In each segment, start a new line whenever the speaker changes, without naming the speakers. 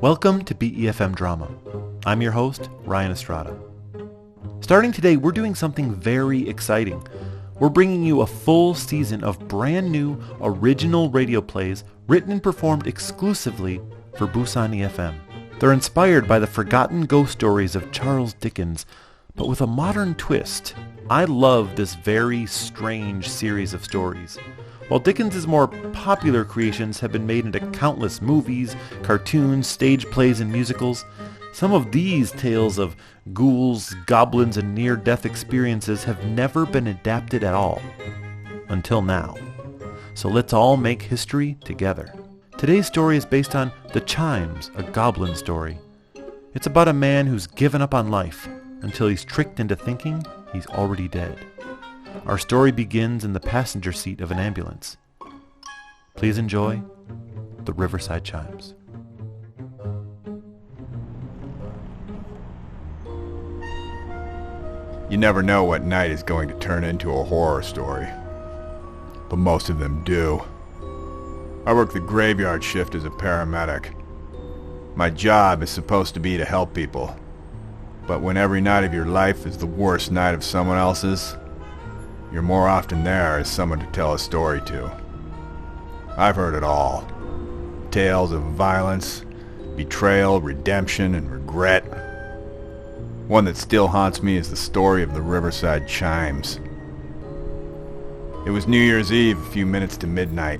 Welcome to BeFM Drama. I'm your host, Ryan Estrada. Starting today, we're doing something very exciting. We're bringing you a full season of brand new original radio plays written and performed exclusively for Busan EFM. They're inspired by the forgotten ghost stories of Charles Dickens, but with a modern twist. I love this very strange series of stories. While Dickens' more popular creations have been made into countless movies, cartoons, stage plays, and musicals, some of these tales of ghouls, goblins, and near-death experiences have never been adapted at all. Until now. So let's all make history together. Today's story is based on The Chimes, a Goblin Story. It's about a man who's given up on life until he's tricked into thinking he's already dead. Our story begins in the passenger seat of an ambulance. Please enjoy the Riverside Chimes.
You never know what night is going to turn into a horror story, but most of them do. I work the graveyard shift as a paramedic. My job is supposed to be to help people, but when every night of your life is the worst night of someone else's, you're more often there as someone to tell a story to. I've heard it all. Tales of violence, betrayal, redemption, and regret. One that still haunts me is the story of the Riverside Chimes. It was New Year's Eve, a few minutes to midnight,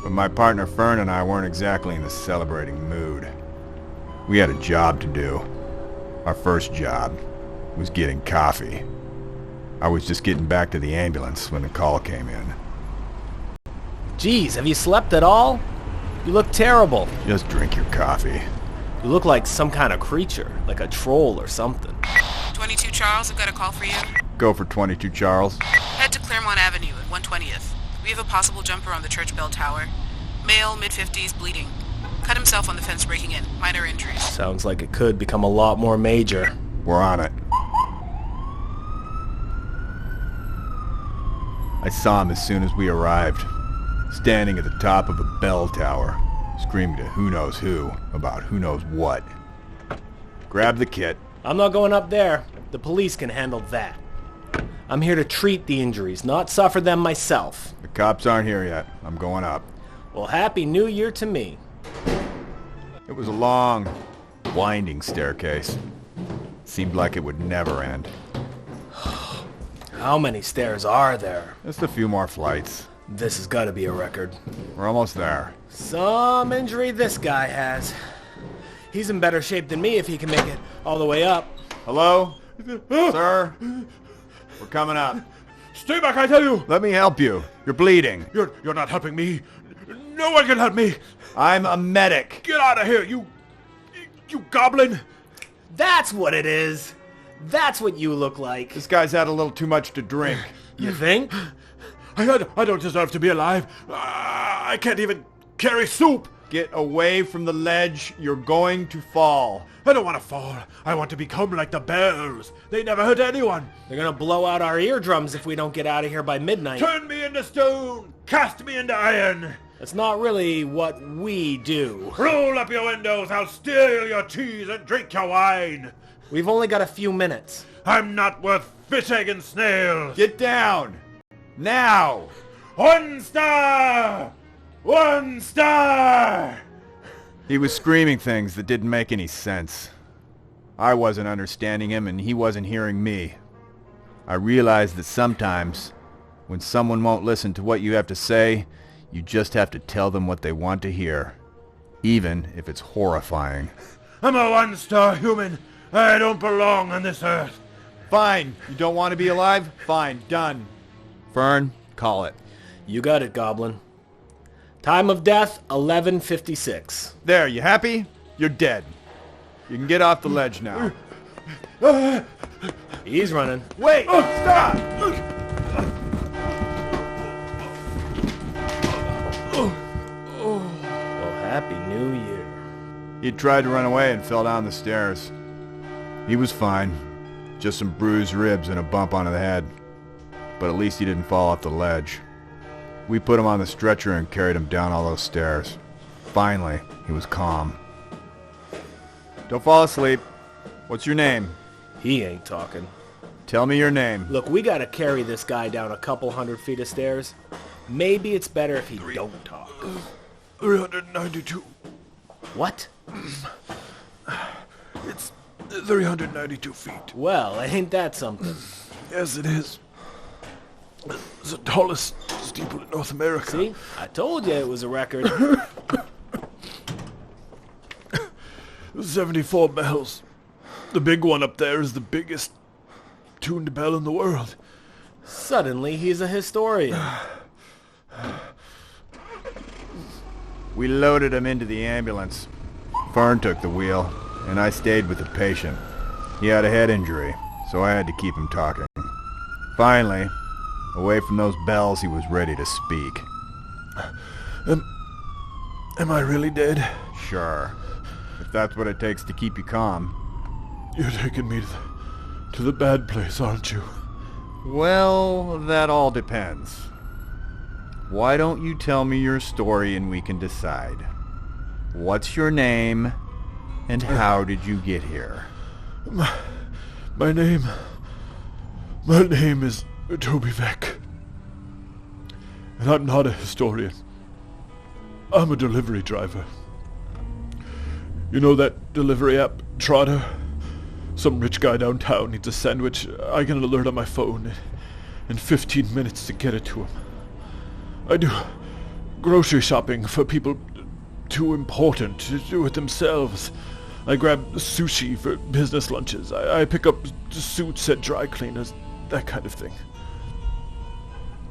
but my partner Fern and I weren't exactly in the celebrating mood. We had a job to do. Our first job was getting coffee. I was just getting back to the ambulance when the call came in.
Geez, have you slept at all? You look terrible.
Just drink your coffee.
You look like some kind of creature, like a troll or something.
22 Charles, I've got a call for you.
Go for 22 Charles.
Head to Claremont Avenue at 120th. We have a possible jumper on the church bell tower. Male, mid-50s, bleeding. Cut himself on the fence breaking in. Minor injuries.
Sounds like it could become a lot more major.
We're on it. I saw him as soon as we arrived, standing at the top of a bell tower, screaming to who knows who about who knows what. Grab the kit.
I'm not going up there. The police can handle that. I'm here to treat the injuries, not suffer them myself.
The cops aren't here yet. I'm going up.
Well, Happy New Year to me.
It was a long, winding staircase. Seemed like it would never end.
How many stairs are there?
Just a few more flights.
This has got to be a record.
We're almost there.
Some injury this guy has. He's in better shape than me if he can make it all the way up.
Hello? Sir? We're coming up.
Stay back, I tell you!
Let me help you. You're bleeding.
You're not helping me. No one can help me.
I'm a medic.
Get out of here, you goblin!
That's what it is. That's what you look like.
This guy's had a little too much to drink.
You think?
I don't deserve to be alive. I can't even carry soup.
Get away from the ledge. You're going to fall.
I don't want to fall. I want to become like the bells. They never hurt anyone.
They're gonna blow out our eardrums if we don't get out of here by midnight.
Turn me into stone. Cast me into iron.
That's not really what we do.
Roll up your windows. I'll steal your cheese and drink your wine.
We've only got a few minutes.
I'm not worth fish, egg, and snails.
Get down. Now.
1 star! 1 star!
He was screaming things that didn't make any sense. I wasn't understanding him and he wasn't hearing me. I realized that sometimes, when someone won't listen to what you have to say, you just have to tell them what they want to hear, even if it's horrifying.
I'm a 1-star human. I don't belong on this earth.
Fine. You don't want to be alive? Fine. Done. Fern, call it.
You got it, Goblin. Time of death, 11:56.
There, you happy? You're dead. You can get off the ledge now.
He's running.
Wait! Stop!
Well, Happy New Year.
He tried to run away and fell down the stairs. He was fine. Just some bruised ribs and a bump on the head. But at least he didn't fall off the ledge. We put him on the stretcher and carried him down all those stairs. Finally, he was calm. Don't fall asleep. What's your name?
He ain't talking.
Tell me your name.
Look, we gotta carry this guy down a couple 100 feet of stairs. Maybe it's better if he don't talk.
392.
What?
It's 392 feet.
Well, ain't that something?
Yes, it is. It's the tallest steeple in North America.
See? I told you it was a record.
74 bells. The big one up there is the biggest tuned bell in the world.
Suddenly, he's a historian.
We loaded him into the ambulance. Fern took the wheel, and I stayed with the patient. He had a head injury, so I had to keep him talking. Finally, away from those bells, he was ready to speak.
Am I really dead?
Sure. If that's what it takes to keep you calm.
You're taking me to the bad place, aren't you?
Well, that all depends. Why don't you tell me your story and we can decide? What's your name, and how did you get here?
My name is Toby Veck. And I'm not a historian. I'm a delivery driver. You know that delivery app, Trotter? Some rich guy downtown needs a sandwich. I get an alert on my phone in 15 minutes to get it to him. I do grocery shopping for people too important to do it themselves. I grab sushi for business lunches. I pick up suits at dry cleaners, that kind of thing.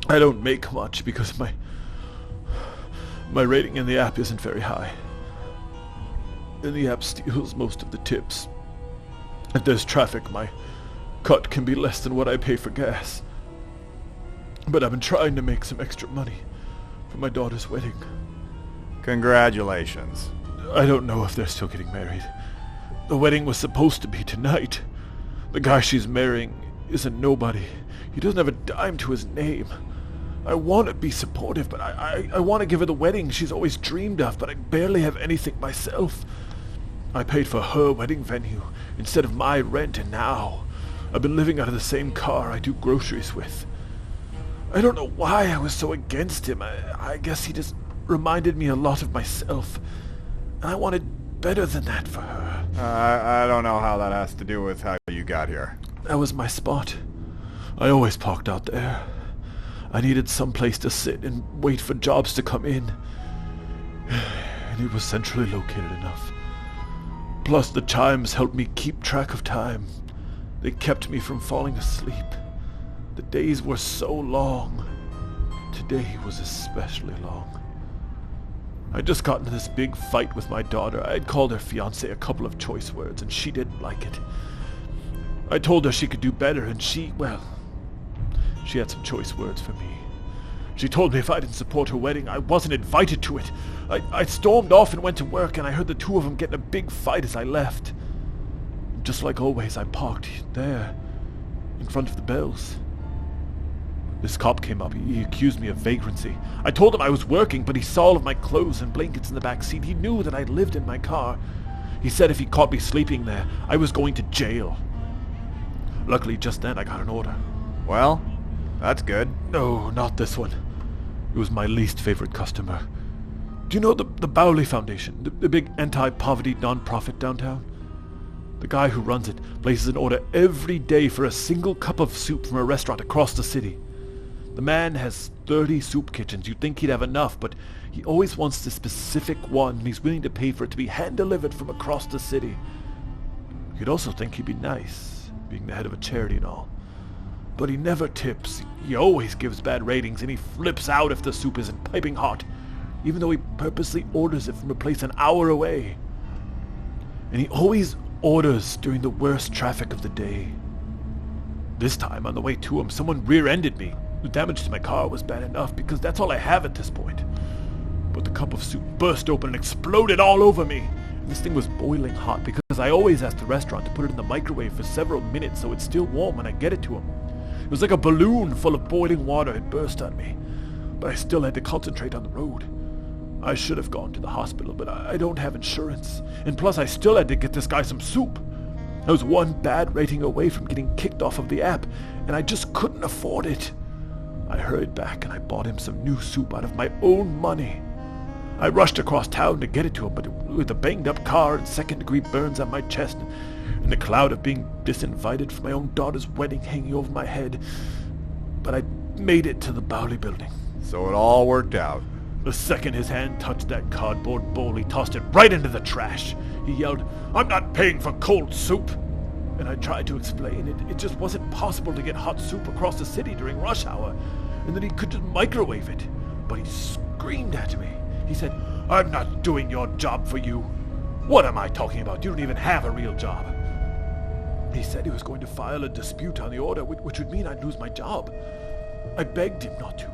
I don't make much because my rating in the app isn't very high. And the app steals most of the tips. If there's traffic, my cut can be less than what I pay for gas. But I've been trying to make some extra money for my daughter's wedding.
Congratulations.
I don't know if they're still getting married. The wedding was supposed to be tonight. The guy she's marrying is a nobody. He doesn't have a dime to his name. I want to be supportive, but I want to give her the wedding she's always dreamed of, but I barely have anything myself. I paid for her wedding venue instead of my rent, and now I've been living out of the same car I do groceries with. I don't know why I was so against him. I guess he just reminded me a lot of myself. And I wanted better than that for her.
I don't know how that has to do with how you got here.
That was my spot. I always parked out there. I needed some place to sit and wait for jobs to come in. And it was centrally located enough. Plus the chimes helped me keep track of time. They kept me from falling asleep. The days were so long. Today was especially long. I'd just gotten into this big fight with my daughter. I'd called her fiancé a couple of choice words, and she didn't like it. I told her she could do better, and she had some choice words for me. She told me if I didn't support her wedding, I wasn't invited to it. I stormed off and went to work, and I heard the two of them get in a big fight as I left. Just like always, I parked there, in front of the bells. This cop came up. He accused me of vagrancy. I told him I was working, but he saw all of my clothes and blankets in the back seat. He knew that I lived in my car. He said if he caught me sleeping there, I was going to jail. Luckily, just then I got an order.
Well, that's good.
No, not this one. It was my least favorite customer. Do you know the Bowley Foundation, the big anti-poverty non-profit downtown? The guy who runs it places an order every day for a single cup of soup from a restaurant across the city. The man has 30 soup kitchens. You'd think he'd have enough, but he always wants the specific one, and he's willing to pay for it to be hand-delivered from across the city. You'd also think he'd be nice, being the head of a charity and all. But he never tips. He always gives bad ratings, and he flips out if the soup isn't piping hot, even though he purposely orders it from a place an hour away. And he always orders during the worst traffic of the day. This time, on the way to him, someone rear-ended me. The damage to my car was bad enough because that's all I have at this point. But the cup of soup burst open and exploded all over me. And this thing was boiling hot because I always ask the restaurant to put it in the microwave for several minutes so it's still warm when I get it to him. It was like a balloon full of boiling water. It burst on me. But I still had to concentrate on the road. I should have gone to the hospital, but I don't have insurance. And plus I still had to get this guy some soup. I was one bad rating away from getting kicked off of the app, and I just couldn't afford it. I hurried back and I bought him some new soup out of my own money. I rushed across town to get it to him, but with a banged-up car and second-degree burns on my chest and the cloud of being disinvited for my own daughter's wedding hanging over my head. But I made it to the Bowley building.
So it all worked out.
The second his hand touched that cardboard bowl, he tossed it right into the trash. He yelled, "I'm not paying for cold soup!" And I tried to explain it just wasn't possible to get hot soup across the city during rush hour, and that he could just microwave it. But he screamed at me. He said, "I'm not doing your job for you." "What am I talking about? You don't even have a real job." He said he was going to file a dispute on the order, which would mean I'd lose my job. I begged him not to.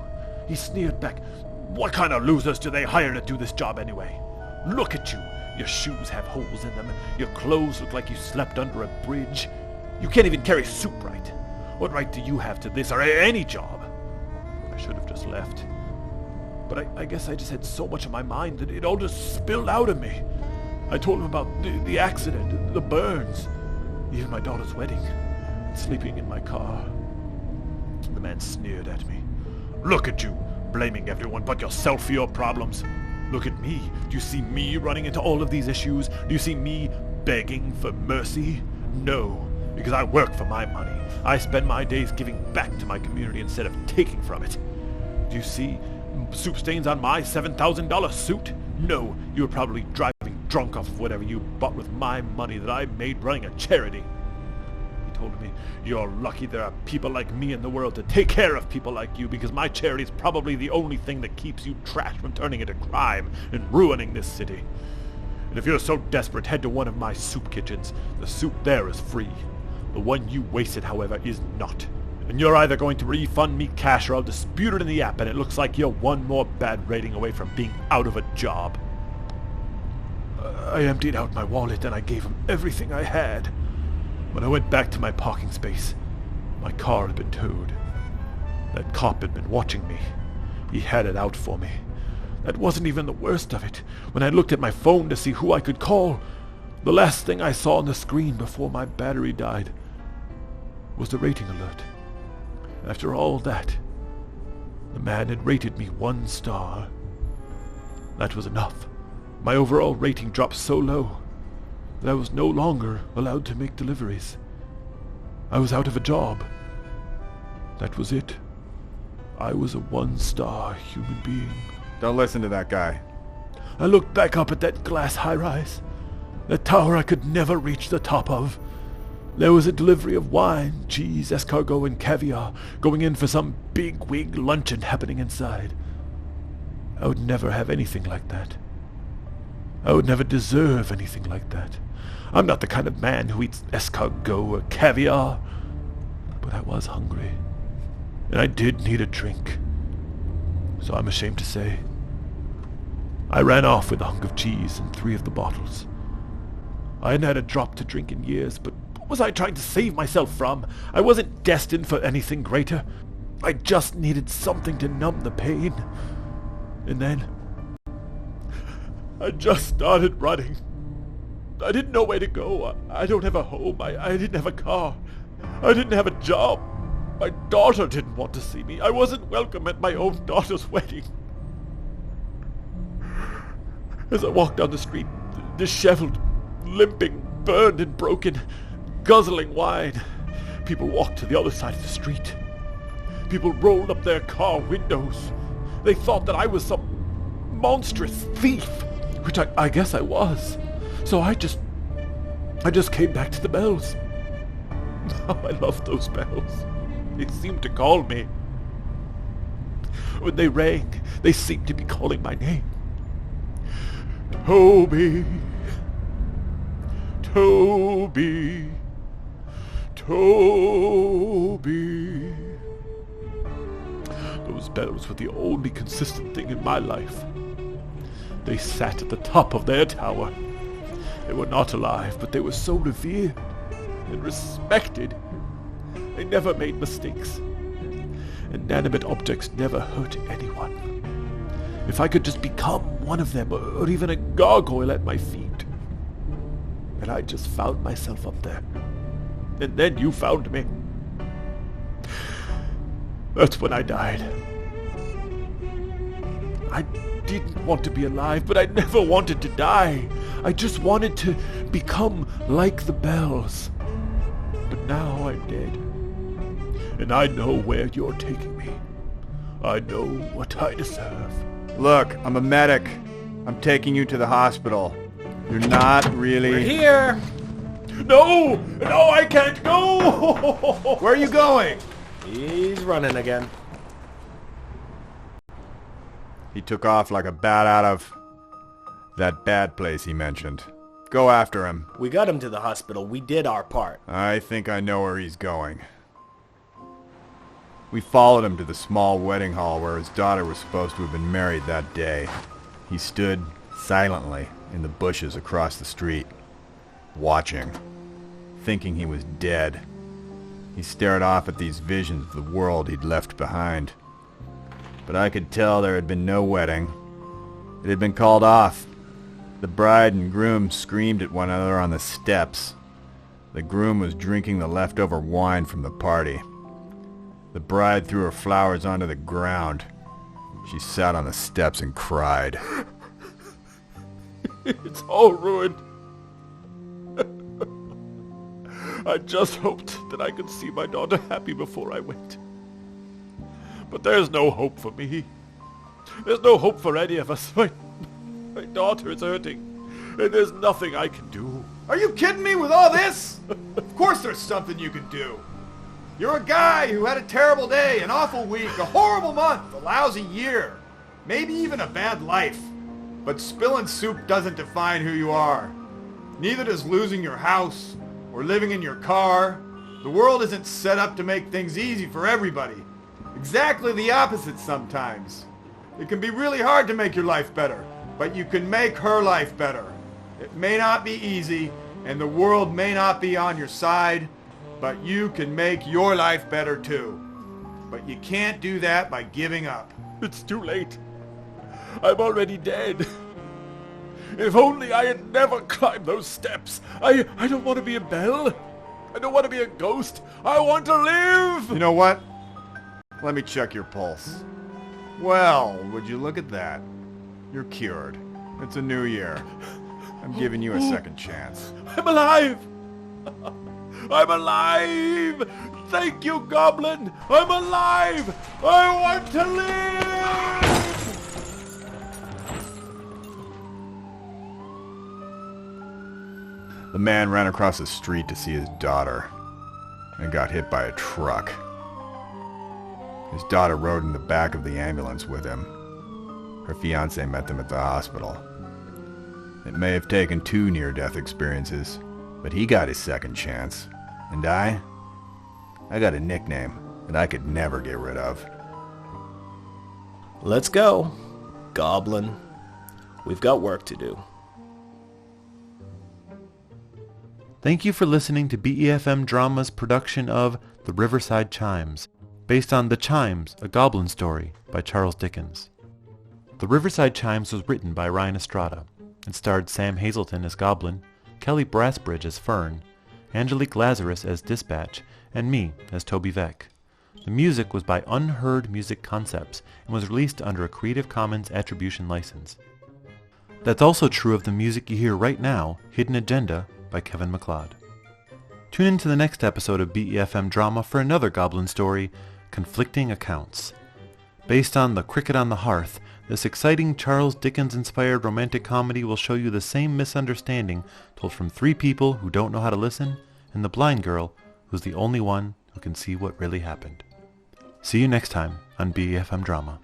He sneered back, "What kind of losers do they hire to do this job anyway? Look at you. Your shoes have holes in them. Your clothes look like you slept under a bridge. You can't even carry soup right. What right do you have to this or any job?" I should have just left. But I guess I just had so much on my mind that it all just spilled out of me. I told him about the accident, the burns, even my daughter's wedding, and sleeping in my car. The man sneered at me. "Look at you, blaming everyone but yourself for your problems. Look at me. Do you see me running into all of these issues? Do you see me begging for mercy? No, because I work for my money. I spend my days giving back to my community instead of taking from it. Do you see soup stains on my $7,000 suit? No, you were probably driving drunk off of whatever you bought with my money that I made running a charity." He told me, "You're lucky there are people like me in the world to take care of people like you, because my charity is probably the only thing that keeps you trash from turning into crime and ruining this city. And if you're so desperate, head to one of my soup kitchens. The soup there is free. The one you wasted, however, is not. And you're either going to refund me cash or I'll dispute it in the app, and it looks like you're one more bad rating away from being out of a job." I emptied out my wallet and I gave him everything I had. When I went back to my parking space, my car had been towed. That cop had been watching me. He had it out for me. That wasn't even the worst of it. When I looked at my phone to see who I could call, the last thing I saw on the screen before my battery died was the rating alert. After all that, the man had rated me 1 star. That was enough. My overall rating dropped so low that I was no longer allowed to make deliveries. I was out of a job. That was it. I was a 1-star human being.
Don't listen to that guy.
I looked back up at that glass high-rise, that tower I could never reach the top of. There was a delivery of wine, cheese, escargot, and caviar going in for some big-wig luncheon happening inside. I would never have anything like that. I would never deserve anything like that. I'm not the kind of man who eats escargot or caviar. But I was hungry, and I did need a drink. So I'm ashamed to say, I ran off with a hunk of cheese and 3 of the bottles. I hadn't had a drop to drink in years, but what was I trying to save myself from? I wasn't destined for anything greater. I just needed something to numb the pain. And then I just started running. I didn't know where to go. I don't have a home. I didn't have a car. I didn't have a job. My daughter didn't want to see me. I wasn't welcome at my own daughter's wedding. As I walked down the street, disheveled, limping, burned and broken, guzzling wine, people walked to the other side of the street. People rolled up their car windows. They thought that I was some monstrous thief, which I guess I was. So I just came back to the bells. Oh, I love those bells. They seemed to call me. When they rang, they seemed to be calling my name. Toby. Toby. Toby. Those bells were the only consistent thing in my life. They sat at the top of their tower. They were not alive, but they were so revered and respected. They never made mistakes. Inanimate objects never hurt anyone. If I could just become one of them, or even a gargoyle at my feet. And I just found myself up there. And then you found me. That's when I died. I didn't want to be alive, but I never wanted to die. I just wanted to become like the bells. But now I'm dead. And I know where you're taking me. I know what I deserve.
Look, I'm a medic. I'm taking you to the hospital. You're not really...
We're here!
No! No, I can't go!
Where are you going?
He's running again.
He took off like a bat out of that bad place he mentioned. Go after him.
We got him to the hospital. We did our part.
I think I know where he's going. We followed him to the small wedding hall where his daughter was supposed to have been married that day. He stood silently in the bushes across the street, watching, thinking he was dead. He stared off at these visions of the world he'd left behind. But I could tell there had been no wedding. It had been called off. The bride and groom screamed at one another on the steps. The groom was drinking the leftover wine from the party. The bride threw her flowers onto the ground. She sat on the steps and cried.
It's all ruined. I just hoped that I could see my daughter happy before I went. But there's no hope for me. There's no hope for any of us. My daughter is hurting, and there's nothing I can do.
Are you kidding me with all this? Of course there's something you can do. You're a guy who had a terrible day, an awful week, a horrible month, a lousy year, maybe even a bad life. But spilling soup doesn't define who you are. Neither does losing your house or living in your car. The world isn't set up to make things easy for everybody. Exactly the opposite sometimes. It can be really hard to make your life better, but you can make her life better. It may not be easy, and the world may not be on your side, but you can make your life better too. But you can't do that by giving up.
It's too late. I'm already dead. If only I had never climbed those steps. I don't want to be a bell. I don't want to be a ghost. I want to live!
You know what? Let me check your pulse. Well, would you look at that? You're cured. It's a new year. I'm giving you a second chance.
I'm alive! I'm alive! Thank you, Goblin! I'm alive! I want to live!
The man ran across the street to see his daughter and got hit by a truck. His daughter rode in the back of the ambulance with him. Her fiancé met them at the hospital. It may have taken 2 near-death experiences, but he got his second chance. And I got a nickname that I could never get rid of.
Let's go, Goblin. We've got work to do.
Thank you for listening to BeFM Drama's production of The Riverside Chimes, based on The Chimes, A Goblin Story by Charles Dickens. The Riverside Chimes was written by Ryan Estrada and starred Sam Hazelton as Goblin, Kelly Brassbridge as Fern, Angelique Lazarus as Dispatch, and me as Toby Veck. The music was by Unheard Music Concepts and was released under a Creative Commons Attribution license. That's also true of the music you hear right now, Hidden Agenda, by Kevin MacLeod. Tune in to the next episode of BeFM Drama for another Goblin story, Conflicting Accounts. Based on The Cricket on the Hearth, this exciting Charles Dickens-inspired romantic comedy will show you the same misunderstanding told from 3 people who don't know how to listen, and the blind girl who's the only one who can see what really happened. See you next time on BeFM Drama.